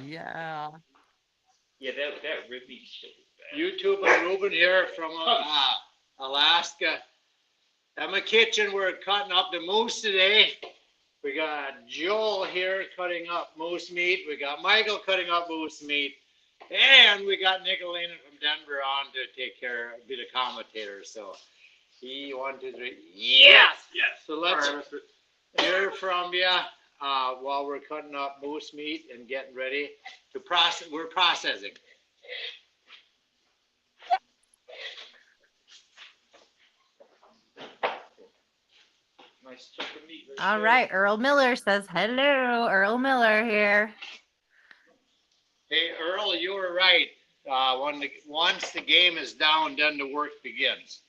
Yeah. Yeah, that rib meat shit is bad. YouTube and Ruben here from Alaska. At my kitchen, we're cutting up the moose today. We got Joel here cutting up moose meat. We got Michael cutting up moose meat. And we got Nicolina from Denver on to take care of, be the commentator. So, 1, 2, 3. Yes! Yes! So let's hear from you while we're cutting up moose meat and getting ready to process. We're processing. Nice chunk of meat right All there. right. Earl Miller says hello. Earl Miller here. Hey, Earl, you were right. Once the game is down, then the work begins.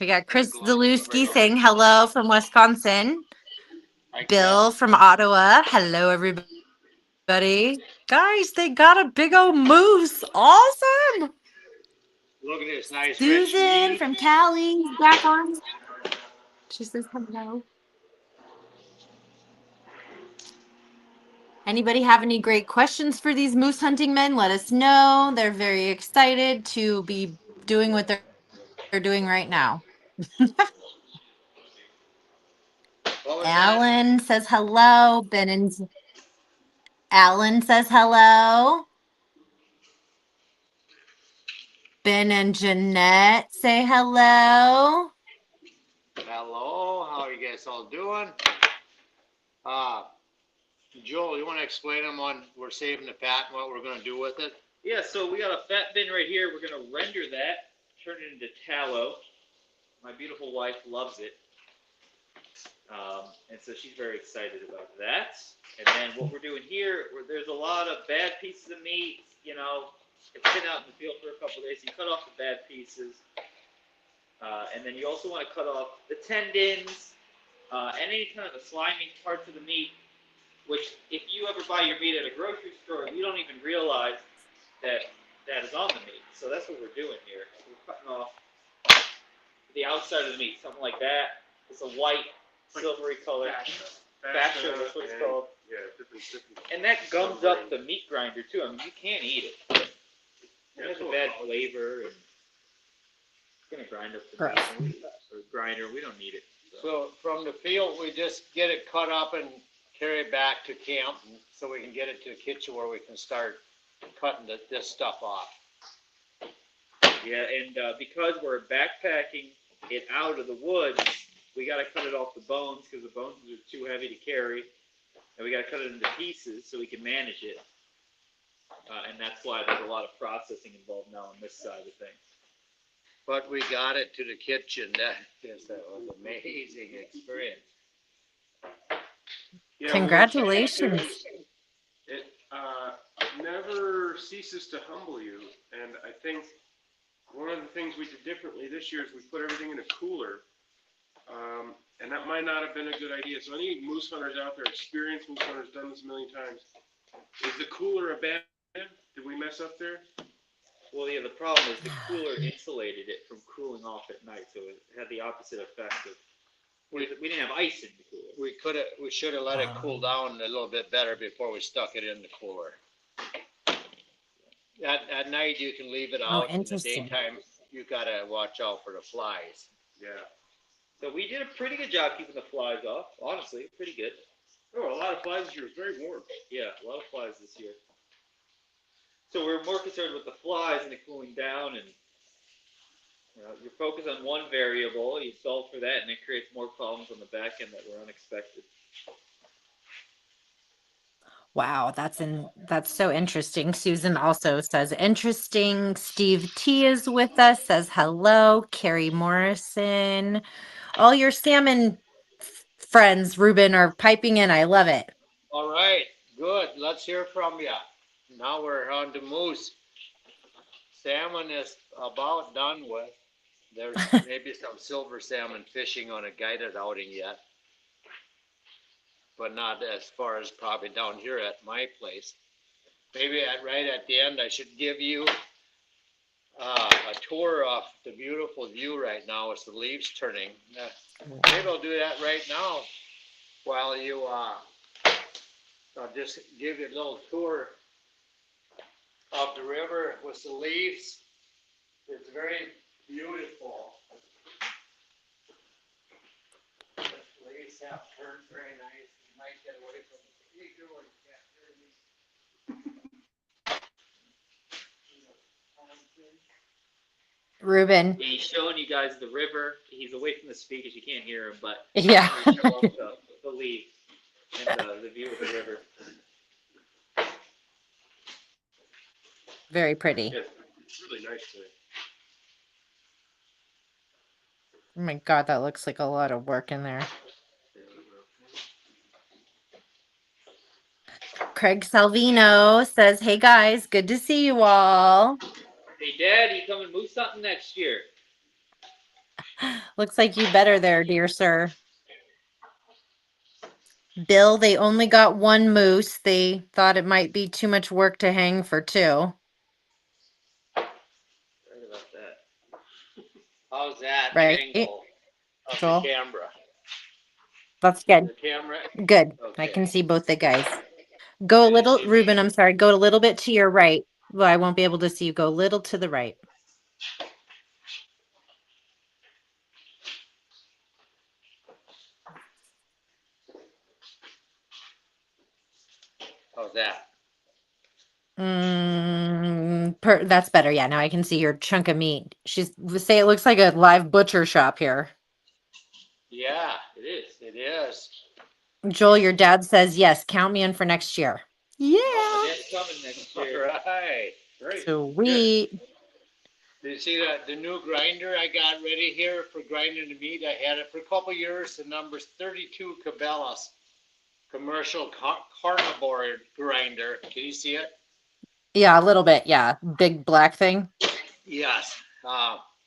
We got Chris Zalewski saying hello from Wisconsin. Bill from Ottawa. Hello, everybody. Guys, they got a big old moose. Awesome. Look at this nice Susan rich from Cali back on. She says hello. Anybody have any great questions for these moose hunting men? Let us know. They're very excited to be doing what they're doing right now. Alan says hello. Alan says hello. Ben and Jeanette say hello. Hello, how are you guys all doing? Joel, you want to explain them on we're saving the fat and what we're going to do with it? Yeah, so we got a fat bin right here. We're going to render that, turn it into tallow. My beautiful wife loves it. And so she's very excited about that. And then what we're doing here, there's a lot of bad pieces of meat, it's been out in the field for a couple of days. You cut off the bad pieces. And then you also want to cut off the tendons and any kind of the slimy parts of the meat, which if you ever buy your meat at a grocery store, you don't even realize that is on the meat. So that's what we're doing here. We're cutting off the outside of the meat, something like that. It's a white, silvery color. Fascia, that's what it's called. Yeah, different. And that gums up the meat grinder too. I mean, you can't eat it. It has a bad flavor, and it's gonna grind up the meat. Or grinder, we don't need it. So from the field, we just get it cut up and carry it back to camp, so we can get it to the kitchen where we can start cutting this stuff off. Yeah, and because we're backpacking it out of the woods, we got to cut it off the bones because the bones are too heavy to carry, and we got to cut it into pieces so we can manage it. And that's why there's a lot of processing involved now on this side of things. But we got it to the kitchen. That was an amazing experience. Yeah, Congratulations. It never ceases to humble you, and I think one of the things we did differently this year is we put everything in a cooler, and that might not have been a good idea. So any moose hunters out there, experienced moose hunters, done this a million times. Is the cooler a bad idea? Did we mess up there? Well, yeah, the problem is the cooler insulated it from cooling off at night, so it had the opposite effect of we didn't have ice in the cooler. We should have let it cool down a little bit better before we stuck it in the cooler. At night you can leave it out. In the daytime you gotta watch out for the flies. Yeah. So we did a pretty good job keeping the flies off. Honestly, pretty good. Oh, a lot of flies this year. It was very warm. Yeah, a lot of flies this year. So we're more concerned with the flies and the cooling down, and you focus on one variable, you solve for that, and it creates more problems on the back end that were unexpected. Wow, that's so interesting. Susan also says interesting. Steve T is with us, says hello. Carrie Morrison. All your salmon friends, Ruben, are piping in. I love it. All right, good. Let's hear from you. Now we're on to moose. Salmon is about done with. There's maybe some silver salmon fishing on a guided outing yet, but not as far as probably down here at my place. Maybe right at the end I should give you a tour of the beautiful view right now as the leaves turning. Maybe I'll do that right now while you I'll just give you a little tour of the river with the leaves. It's very beautiful. The leaves have turned very nice. You might get away from the speaker or you can't hear me. Ruben. He's showing you guys the river. He's away from the speakers. You can't hear him, but Yeah. he's showing off the leaves and the view of the river. Very pretty. It's really nice today. Oh my God, that looks like a lot of work in there. Craig Salvino says, "Hey guys, good to see you all. Hey, Dad, you coming moose hunting next year? Looks like you better there, dear sir." Bill, they only got one moose. They thought it might be too much work to hang for two. Right about that. How's that Right. angle of Joel? the camera? That's good. The camera? Good. I Okay. can see both the guys. Go a little, Ruben, I'm sorry. Go a little bit to your right. Well, I won't be able to see you. Go a little to the right. How's that? That's better. Yeah, now I can see your chunk of meat. She's say it looks like a live butcher shop here. Yeah, It is. it is. Joel, your dad says yes. Count me in for next year. Yeah. Dad's coming next All year. right. Great. Sweet. Did you see the new grinder I got ready here for grinding the meat? I had it for a couple years. The number's 32 Cabela's commercial carnivore grinder. Can you see it? Yeah, a little bit. Yeah, big black thing. Yes.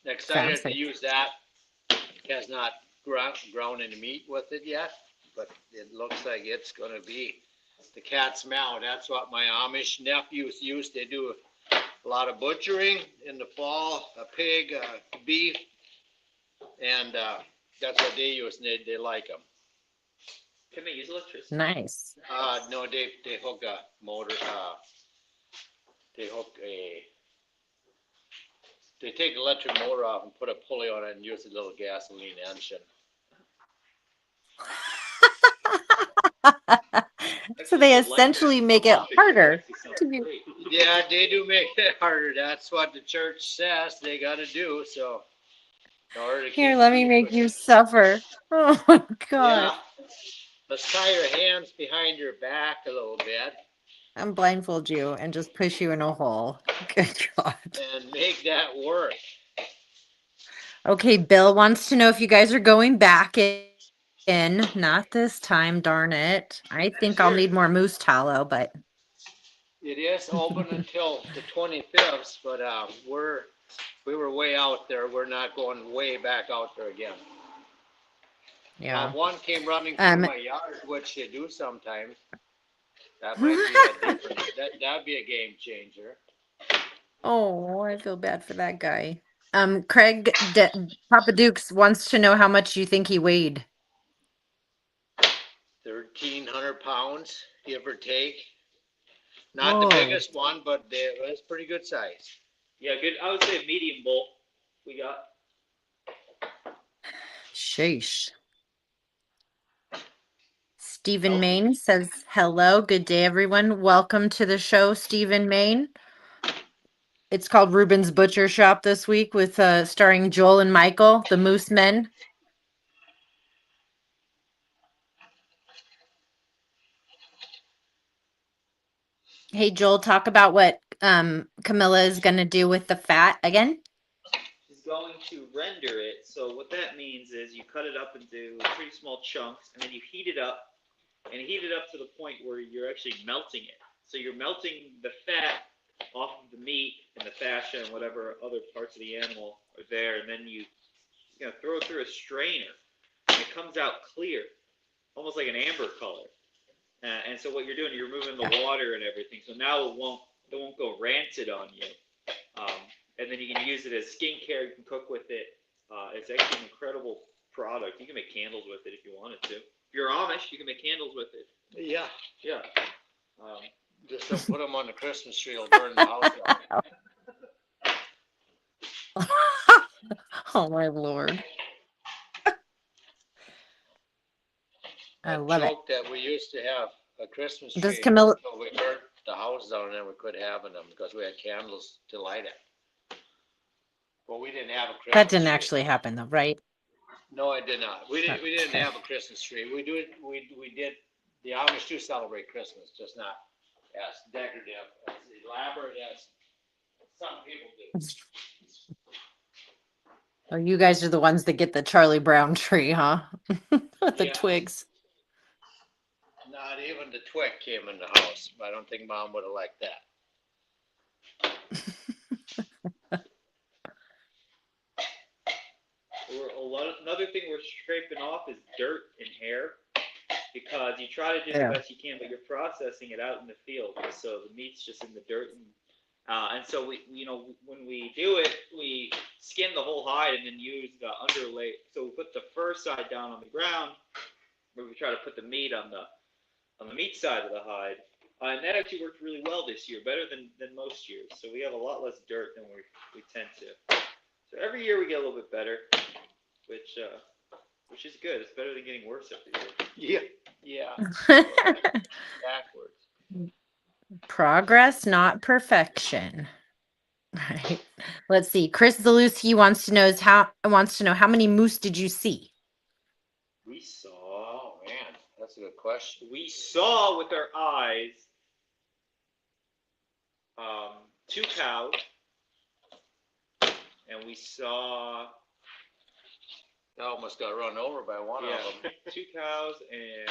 Excited to Fancy. use that. Has not ground any meat with it yet, but it looks like it's gonna be the cat's meow. That's what my Amish nephews use. They do a lot of butchering in the fall, a pig, beef, and that's what they use. And they like them. Can they use electricity? Nice. No, they hook a motor. They hook a. They take the electric motor off and put a pulley on it and use a little gasoline engine. So they essentially make it harder to do. Yeah, they do make it harder. That's what the church says they got to do. So, in order to Here, keep let me people- make you suffer. Oh my God. Yeah. Let's tie your hands behind your back a little bit I'm blindfold you and just push you in a hole. Good God. and make that work. Okay, Bill wants to know if you guys are going back in. Not this time, darn it. I think I'll need more moose tallow, but It is open until the 25th, but we were way out there. We're not going way back out there again. yeah. One came running through my yard, which you do sometimes. That might be a different. That'd be a game changer. Oh, I feel bad for that guy. Craig Papa Dukes wants to know how much you think he weighed. 1,300 pounds, give or take. Not Whoa. the biggest one, but it was pretty good size. Yeah, good. I would say medium bull. We got. Sheesh. Stephen Main says, hello, good day, everyone. Welcome to the show, Stephen Main. It's called Ruben's Butcher Shop this week with starring Joel and Michael, the Moose Men. Hey, Joel, talk about what Camilla is going to do with the fat again. She's going to render it. So what that means is you cut it up into pretty small chunks, and then you heat it up, and heat it up to the point where you're actually melting it. So you're melting the fat off of the meat and the fascia and whatever other parts of the animal are there, and then you throw it through a strainer, and it comes out clear, almost like an amber color. And so what you're doing, you're removing the water and everything. So now it won't go rancid on you. And then you can use it as skincare. You can cook with it. It's actually an incredible product. You can make candles with it if you wanted to. If you're Amish, you can make candles with it. Yeah. Yeah. Just don't put them on the Christmas tree, it'll burn the house down. Oh my Lord. I love it. Joke that we used to have a Christmas tree. Does Camilla, So we burnt the house down and then we quit having them because we had candles to light it. But we didn't have a Christmas that didn't tree. actually happen though, right? No, I did not. We didn't Okay. have a Christmas tree. We did, the Amish do celebrate Christmas, just not as decorative, as elaborate as some people do. Oh, you guys are the ones that get the Charlie Brown tree, huh? With the Yeah. twigs. Not even the twig came in the house. I don't think Mom would have liked that. Another thing we're scraping off is dirt and hair, because you try to do Yeah. the best you can, but you're processing it out in the field, so the meat's just in the dirt, and so we, when we do it, we skin the whole hide and then use the underlay. So we put the fur side down on the ground, where we try to put the meat on the meat side of the hide, and that actually worked really well this year, better than most years. So we have a lot less dirt than we tend to. So every year we get a little bit better, which is good. It's better than getting worse every year. Yeah. Backwards. Progress, not perfection. Right. Let's see. Chris Zalewski wants to know how many moose did you see? We saw Oh, man, that's a good question. with our eyes 2 cows, and we saw I almost got run over by one of them. 2 cows and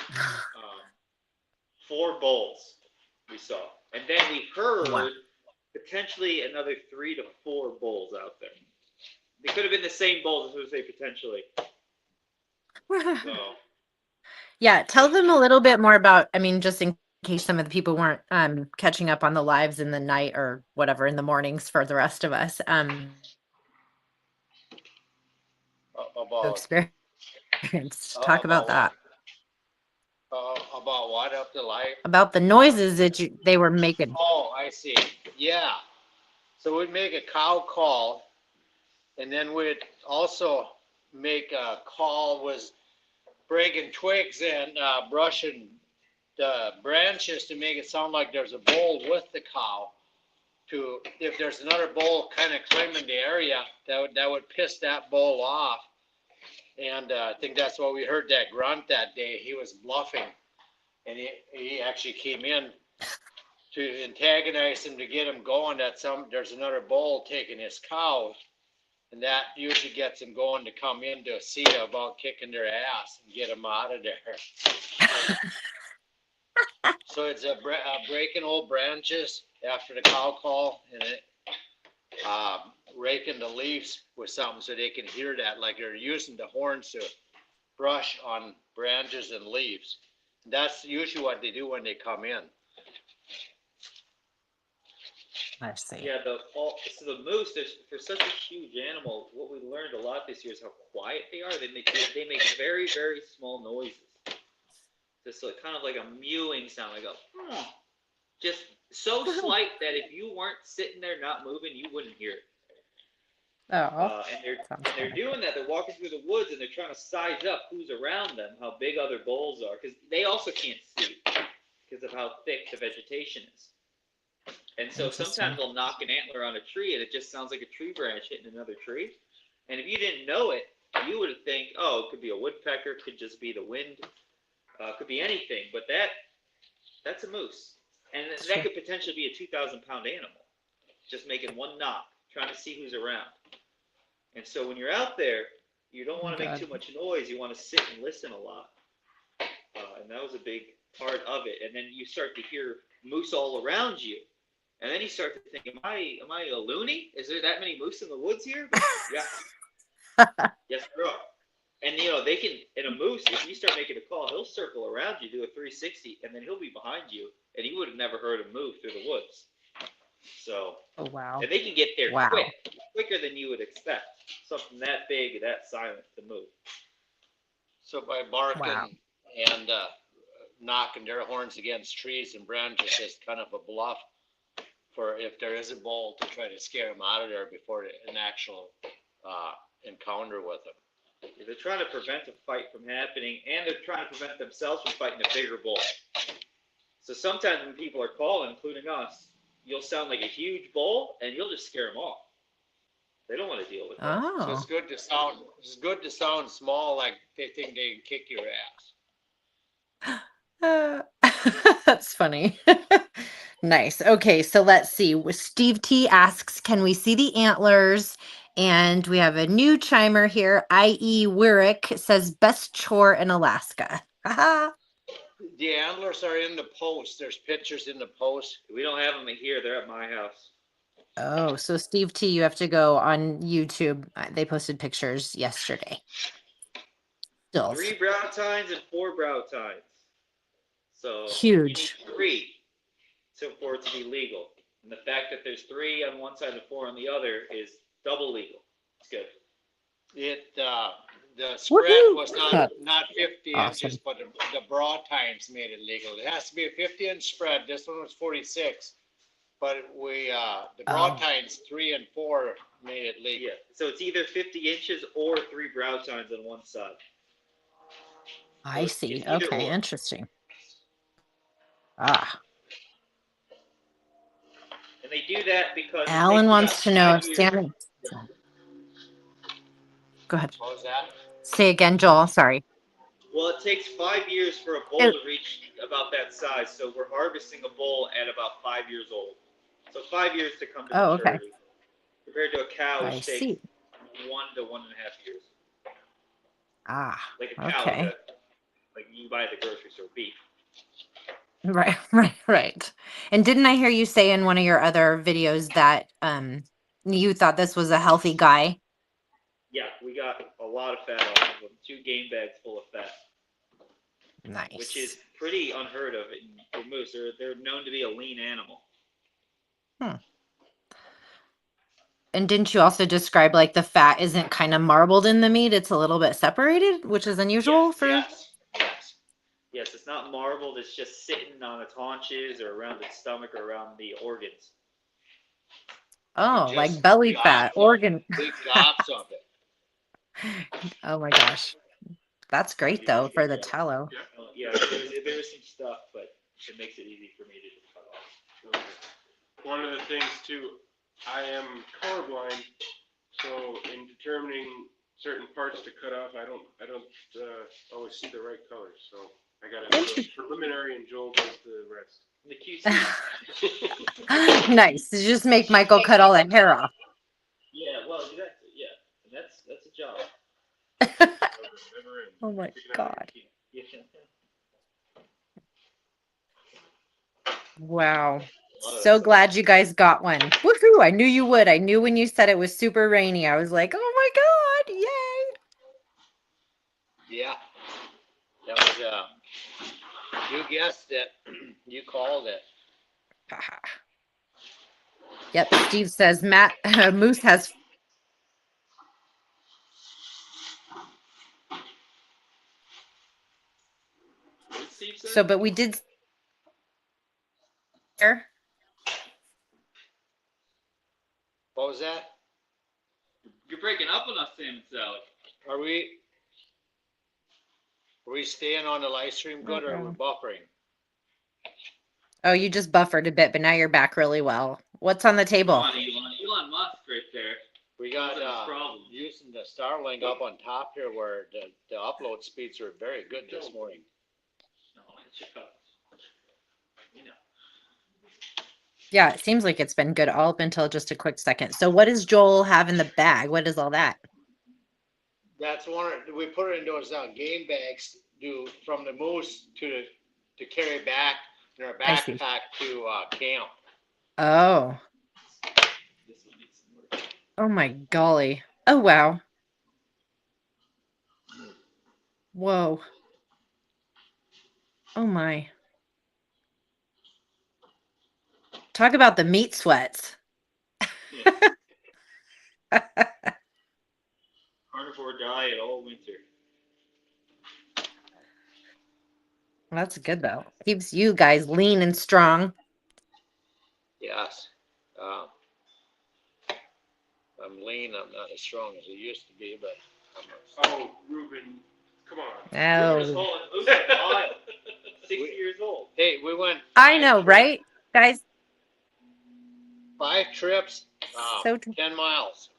4 bulls we saw, and then we heard Wow. potentially another 3 to 4 bulls out there. They could have been the same bulls, as we say potentially. So Yeah, tell them a little bit more about, just in case some of the people weren't catching up on the lives in the night or whatever in the mornings for the rest of us. Experience. Talk about that. About what up the light? About the noises that they were making. Oh, I see. Yeah. So we'd make a cow call, and then we'd also make a call was breaking twigs and brushing the branches to make it sound like there's a bull with the cow. If there's another bull kind of claiming the area, that would piss that bull off. And I think that's why we heard that grunt that day. He was bluffing, and he actually came in to antagonize him to get him going that there's another bull taking his cow, and that usually gets him going to come in to see about kicking their ass and get them out of there. So it's breaking old branches after the cow call, and raking the leaves with something so they can hear that, like they're using the horns to brush on branches and leaves. That's usually what they do when they come in. I see. yeah, the moose, for such a huge animal, what we learned a lot this year is how quiet they are. They make very, very small noises. Just kind of like a mewing sound, like just so slight that if you weren't sitting there not moving, you wouldn't hear it. Oh, And they're doing that. They're walking through the woods and they're trying to size up who's around them, how big other bulls are, because they also can't see because of how thick the vegetation is. And so sometimes they'll knock an antler on a tree and it just sounds like a tree branch hitting another tree. And if you didn't know it, you would think, oh, it could be a woodpecker, it could just be the wind, could be anything. But that's a moose. And that could potentially be a 2,000-pound animal, just making one knock, trying to see who's around. And so when you're out there, you don't want to make too much noise. You want to sit and listen a lot. And that was a big part of it. And then you start to hear moose all around you. And then you start to think, am I a loony? Is there that many moose in the woods here? Yeah. Yes, there are. And, they can, in a moose, if you start making a call, he'll circle around you, do a 360, and then he'll be behind you, and you would have never heard him move through the woods. So, oh wow. and they can get there Wow. quicker than you would expect. Something that big, that silent to move. So by barking Wow. and knocking their horns against trees and branches as kind of a bluff for if there is a bull to try to scare them out of there before an actual encounter with them. They're trying to prevent a fight from happening, and they're trying to prevent themselves from fighting a bigger bull. So sometimes when people are calling, including us, you'll sound like a huge bull, and you'll just scare them off. They don't want to deal with that. So Oh. it's good to sound. It's good to sound small, like they think they can kick your ass. That's funny. Nice. Okay, so let's see. Steve T asks, can we see the antlers? And we have a new chimer here. I.E. Wyrick says, best chore in Alaska. Haha. The antlers are in the post. There's pictures in the post. We don't have them here. They're at my house. Oh, so Steve T, you have to go on YouTube. They posted pictures yesterday. Still 3 brow tines and 4 brow tines. So huge. You need 3 for it to be legal. And the fact that there's 3 on one side and 4 on the other is double legal. It's good. The spread Woohoo! was not 50 Awesome. inches, but the broad tines made it legal. It has to be a 50-inch spread. This one was 46, but the broad Oh. tines 3 and 4 made it legal. Yeah. So it's either 50 inches or 3 brow tines on one side. I it's see. either Okay, or. interesting. Ah, And they do that because it Alan takes wants about to know 5 if years. Stanley. Go ahead. What was that? Say again, Joel. Sorry. Well, it takes 5 years for a bull It- to reach about that size. So we're harvesting a bull at about 5 years old. So 5 years to come to Oh, okay. maturity. Compared to a cow, I which takes see. 1 to 1.5 years. Ah, Like a cow okay. that, like you buy at the grocery store, beef. Right. And didn't I hear you say in one of your other videos that you thought this was a healthy guy? Yeah, we got a lot of fat off of them. 2 game bags full of fat, which is Nice. pretty unheard of for moose. They're known to be a lean animal. And didn't you also describe like the fat isn't kind of marbled in the meat? It's a little bit separated, which is unusual for. Yes, it's not marbled. It's just sitting on its haunches or around its stomach or around the organs. Oh, like Just belly gobs fat, of organ. Big gobs of it. Oh my gosh. That's great though for the tallow. Yeah, there's some stuff, but it makes it easy for me to just cut off. Okay. One of the things too, I am colorblind, so in determining certain parts to cut off, I don't always see the right color. So I got to do a preliminary, and Joel does the rest. The QC. Nice. Just make Michael cut all that hair off. Yeah, well, and that's a job. Never ends. Oh my God. Yeah. Wow. So glad you guys got one. Woohoo! I knew you would. I knew when you said it was super rainy. I was like, oh my God, yay. Yeah. That was you guessed it. You called it. Haha. Yep. Steve says Matt Moose has. What did Steve say? So, but we did. What was that? You're breaking up on us, Sam and Sally. Are we staying on the live stream good or are we buffering? Oh, you just buffered a bit, but now you're back really well. What's on the table? Come on, Elon Musk right there. We got That's a problem. using the Starlink up on top here where the upload speeds are very good this morning. No, it's your cup. You know. Yeah, it seems like it's been good all up until just a quick second. So what does Joel have in the bag? What is all that? That's we put it in those game bags from the moose to carry back in our I see. backpack to camp. Oh. This one needs some work. Oh my golly. Oh wow. Whoa. Oh my. Talk about the meat sweats. Carnivore diet all winter. That's good though. Keeps you guys lean and strong. Yes. I'm lean. I'm not as strong as I used to be, but Oh, Ruben, come on. Ruben is Oh, holding Moose a mile. 60 years old. hey, we went I 5 know, trips, right, guys? 5 trips, So 10 miles.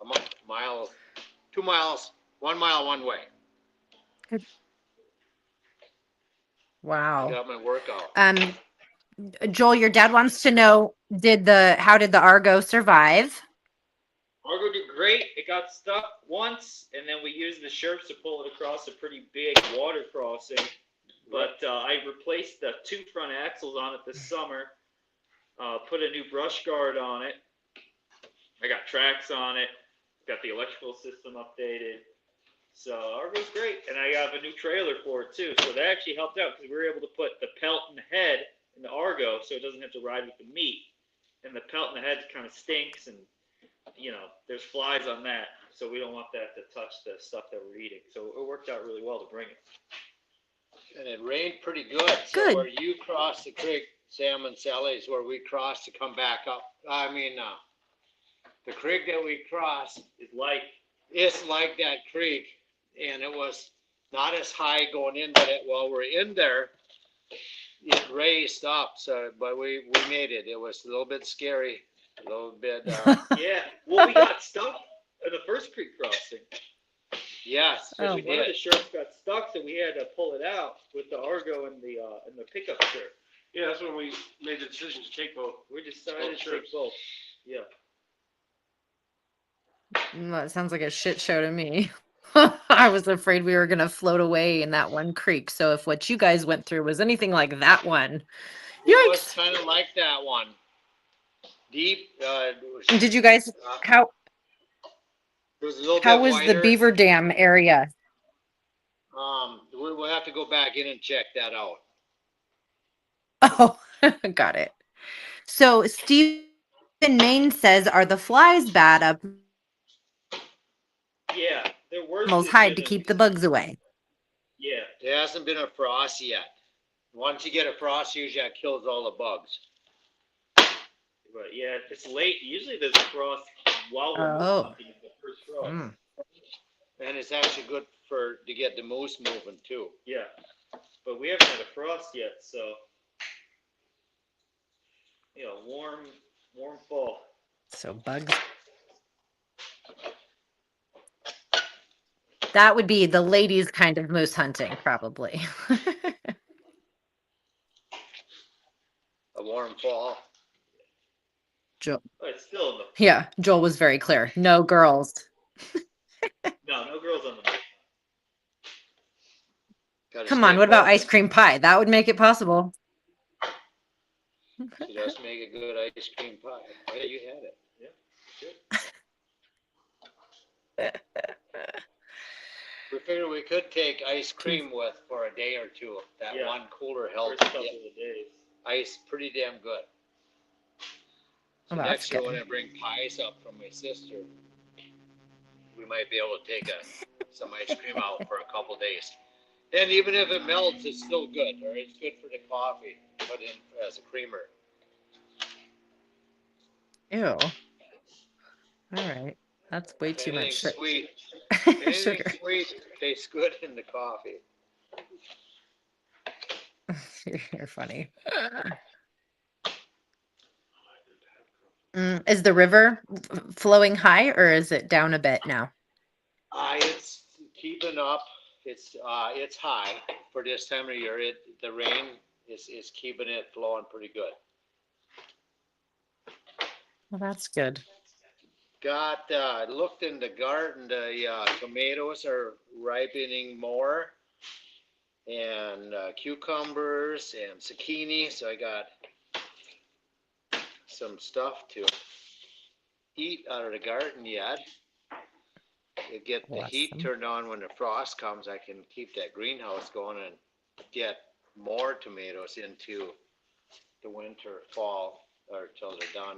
A mile, 2 miles, 1 mile one way. I wow. got my workout. Joel, your dad wants to know, how did the Argo survive? Argo did great. It got stuck once, and then we used the Sherps to pull it across a pretty big water crossing. But I replaced the 2 front axles on it this summer. Put a new brush guard on it. I got tracks on it. Got the electrical system updated. So Argo's great, and I have a new trailer for it too. So that actually helped out because we were able to put the pelt and the head in the Argo, so it doesn't have to ride with the meat. And the pelt and the head kind of stinks, and there's flies on that, so we don't want that to touch the stuff that we're eating. So it worked out really well to bring it. And it rained pretty good. So Good. where you crossed the creek, Sam and Sally's where we crossed to come back up. The creek that we crossed, It's like it's like that creek, and it was not as high going in, but while we're in there, it raised up. So, but we made it. It was a little bit scary, a little bit. yeah. Well, we got stuck at the first creek crossing. Yes, Oh. we One of did. the shirts got stuck, so we had to pull it out with the Argo and the pickup shirt. Yeah, that's when we made the decision to take both. We decided Both to shirts. take both. Yeah. That sounds like a shit show to me. I was afraid we were going to float away in that one creek. So if what you guys went through was anything like that one, It was yikes. kind of like that one. Deep. Did you guys, how It was a little how bit was the wider. Beaver Dam area? We'll have to go back in and check that out. Oh, got it. So Stephen Main says, are the flies bad up Yeah. They're worse animals this hide year to than keep we- the bugs away? Yeah. There hasn't been a frost yet. Once you get a frost, usually that kills all the bugs. But yeah, if it's late, usually there's a frost while we're Oh. hunting in the first frost. Mm. And it's actually good to get the moose moving too. Yeah. But we haven't had a frost yet, so warm fall. So bugs. That would be the ladies' kind of moose hunting, probably. A warm fall. Joel. But it's still in the Yeah, Joel was very clear. No girls. no girls on the moose. Gotta Come stay on, what about ice focused. cream pie? That would make it possible. She does make a good ice cream pie. Yeah, you had it. We figured we could take ice cream with for a day or two. That Yeah. one cooler held First couple the of days. ice pretty damn good. So Oh, that's next year good. when I bring pies up from my sister, we might be able to take some ice cream out for a couple days. And even if it melts, it's still good, or it's good for the coffee. Put in as a creamer. Ew. All right. That's way too Anything much sweet, anything sugar. sweet tastes good in the coffee. You're funny. Is the river flowing high or is it down a bit now? It's keeping up. It's high for this time of year. The rain is keeping it flowing pretty good. Well, that's good. Looked in the garden. The tomatoes are ripening more, and cucumbers and zucchini. So I got some stuff to eat out of the garden yet. You get the heat Awesome. turned on when the frost comes. I can keep that greenhouse going and get more tomatoes into the winter, fall, or till they're done.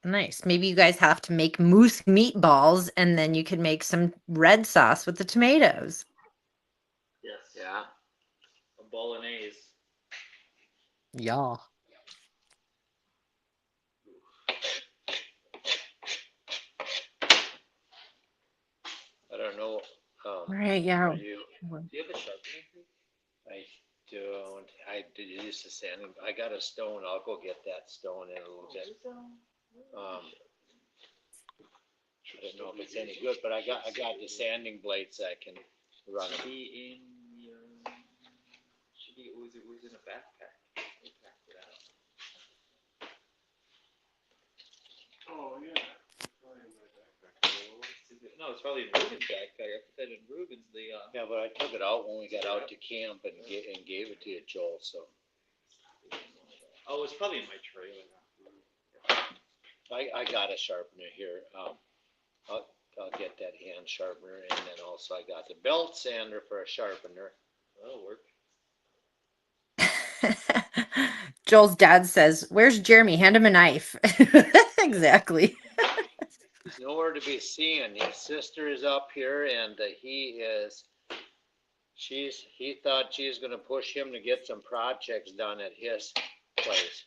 Nice. Maybe you guys have to make moose meatballs and then you can make some red sauce with the tomatoes. Yes. Yeah. A bolognese. Yeah. I don't know. Right, yeah. Are you, Do you have a sharpening tool? I don't. I did use the sanding. I got a stone. I'll go get that stone in a little bit. I don't know if it's any good, but I got the sanding blades I can run Should them. be in your. It was in a backpack. We packed it out. Oh, yeah. Probably in my backpack. No, it's probably in Ruben's backpack. I put that in Ruben's. Yeah, but I took it out when we got out to camp and gave it to you, Joel. So Oh, it's probably in my trailer. I got a sharpener here. I'll get that hand sharpener, and then also I got the belt sander for a sharpener. That'll work. Joel's dad says, "Where's Jeremy? Hand him a knife." Exactly. He's nowhere to be seen. His sister is up here, and he thought she was going to push him to get some projects done at his place.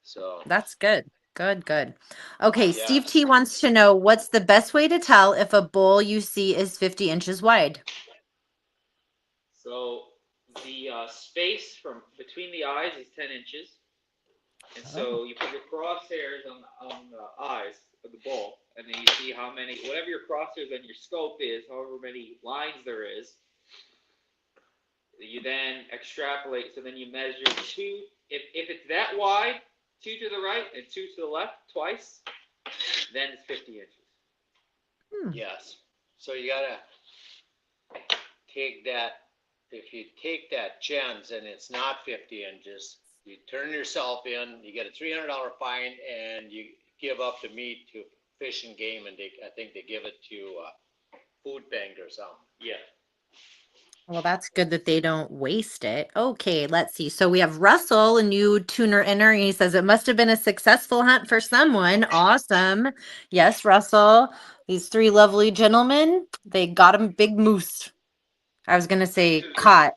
So That's good. Good, good. Okay, Yeah. Steve T wants to know what's the best way to tell if a bowl you see is 50 inches wide? So the space from between the eyes is 10 inches. And so you put your crosshairs on the eyes of the bowl, and then you see how many, whatever your crosshairs on your scope is, however many lines there is. You then extrapolate, so then you measure two. If it's that wide, 2 to the right and 2 to the left twice, then it's 50 inches. yes, so you gotta take that. If you take that chance and it's not 50 inches, you turn yourself in. You get a $300 fine, and you give up the meat to Fish and Game, and I think they give it to Food Bank or something. Yeah. Well, that's good that they don't waste it. Okay, let's see. So we have Russell, a new tuner inner, and he says it must have been a successful hunt for someone. Awesome. Yes, Russell. These 3 lovely gentlemen, they got him big moose. I was gonna say caught.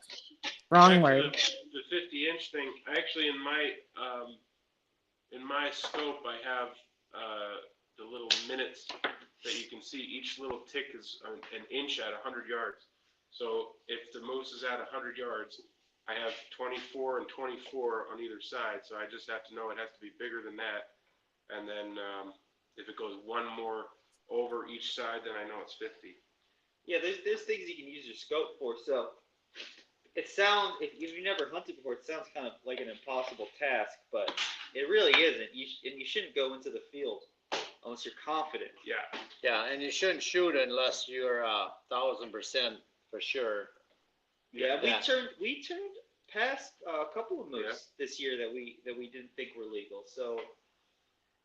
Wrong Back to word. the 50-inch thing. Actually, in my scope, I have the little minutes that you can see. Each little tick is an inch at 100 yards. So if the moose is at 100 yards, I have 24 and 24 on either side. So I just have to know it has to be bigger than that. And then if it goes one more over each side, then I know it's 50. Yeah, there's things you can use your scope for. So it sounds, if you've never hunted before, it sounds kind of like an impossible task, but it really isn't. And you shouldn't go into the field unless you're confident. Yeah. Yeah, and you shouldn't shoot unless you're 1,000% for sure. Yeah, Yeah. we turned past a couple of moose this year that we didn't think were legal. So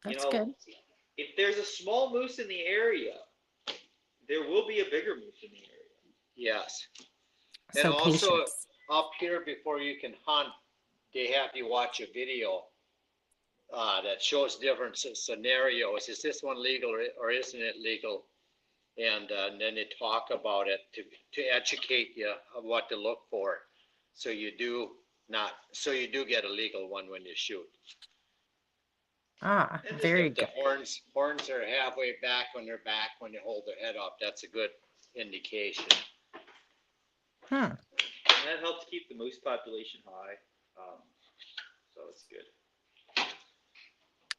That's good. if there's a small moose in the area, there will be a bigger moose in the area. Yes. And So also patience. up here, before you can hunt, they have you watch a video that shows different scenarios. Is this one legal or isn't it legal? And then they talk about it to educate you of what to look for, so you do get a legal one when you shoot. Ah, And very If the good. horns are halfway back when they're back, when they hold their head up, that's a good indication. Hmm. And that helps keep the moose population high. So it's good.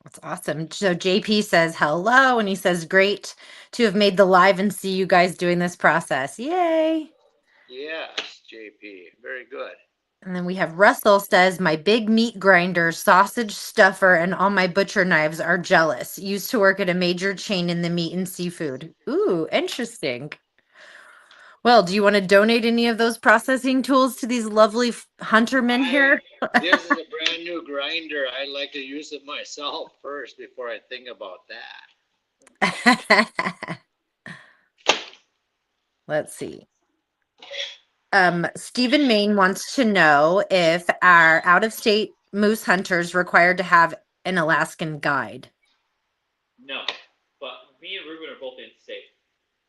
That's awesome. So JP says hello, and he says, great to have made the live and see you guys doing this process. Yay. Yes, JP, very good. And then we have Russell says, my big meat grinder, sausage stuffer, and all my butcher knives are jealous. Used to work at a major chain in the meat and seafood. Ooh, interesting. Well, do you want to donate any of those processing tools to these lovely huntermen here? This is a brand new grinder. I like to use it myself first before I think about that. Let's see. Stephen Main wants to know if our out-of-state moose hunters required to have an Alaskan guide. No, but me and Ruben are both in state.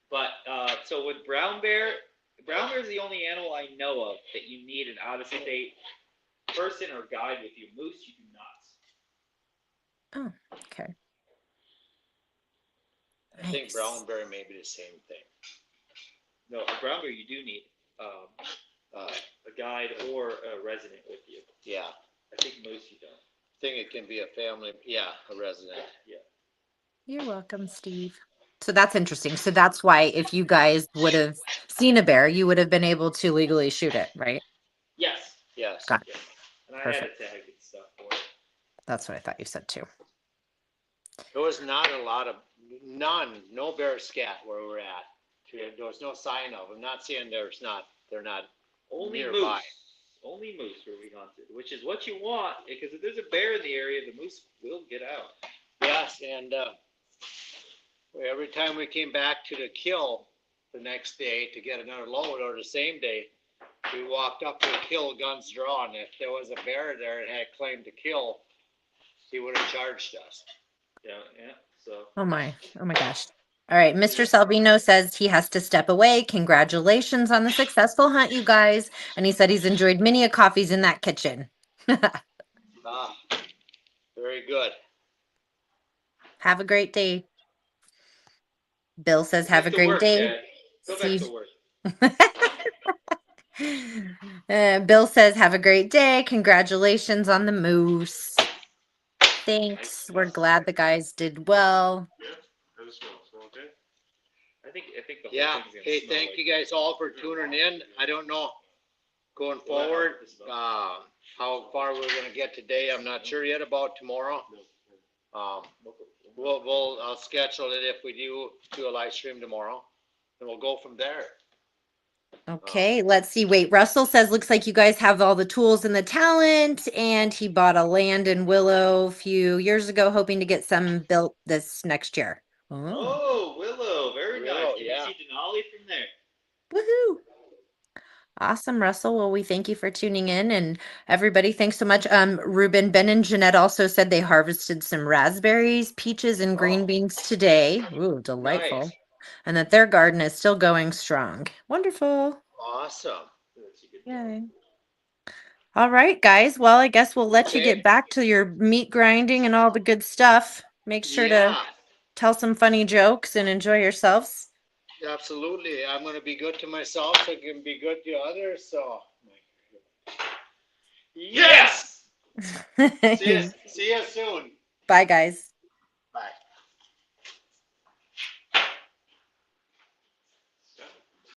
But so with brown bear is the only animal I know of that you need an out of state person or guide with you. Moose, you do not. Oh, okay. I think Nice. brown bear may be the same thing. No, a brown bear you do need a guide or a resident with you. Yeah, I think moose you don't. I think it can be a family, yeah, a resident. You're welcome, Steve. So that's interesting. So that's why if you guys would have seen a bear, you would have been able to legally shoot it, right? Yes. Yes. Got it. Yes. And I Perfect. had a tag and stuff for it. That's what I thought you said too. There was not a lot of, no bear scat where we're at. There was no sign of. I'm not saying they're not Only nearby. moose. Only moose where we hunted, which is what you want, because if there's a bear in the area, the moose will get out. Yes, and every time we came back to the kill the next day to get another load, or the same day, we walked up to the kill, guns drawn. If there was a bear there and had claimed to kill, he would have charged us. Yeah. So Oh my gosh. All right. Mr. Salvino says he has to step away. Congratulations on the successful hunt, you guys. And he said he's enjoyed many a coffees in that kitchen. Ah, very good. Have a great day. Bill says, have a back to great work, day. Dad. Go back See- to work. Bill says, have a great day. Congratulations on the moose. Thanks. We're glad the guys did well. How does it smell? Smell okay? I think the whole Yeah, thing's gonna hey, smell thank like you guys all for tuning in. I don't know, going forward, how far we're gonna get today, I'm not sure yet about tomorrow. I'll schedule it if we do a live stream tomorrow, and we'll go from there. Okay, let's see. Wait, Russell says, looks like you guys have all the tools and the talent, and he bought a land in Willow a few years ago, hoping to get some built this next year. Oh, Oh, Willow, very Willow, nice. Can yeah. you see Denali from there? woohoo! Awesome, Russell. Well, we thank you for tuning in, and everybody, thanks so much. Ruben, Ben, and Jeanette also said they harvested some raspberries, peaches, and green beans today. Ooh, delightful. Nice. And that their garden is still going strong. Wonderful. Awesome. That's a good Yay. All right, guys. Well, I guess we'll let you Okay. get back to your meat grinding and all the good stuff. Make sure to Yeah, tell some funny jokes and enjoy yourselves. absolutely. I'm gonna be good to myself, so I can be good to others, so. Yes! See you soon. Bye, guys.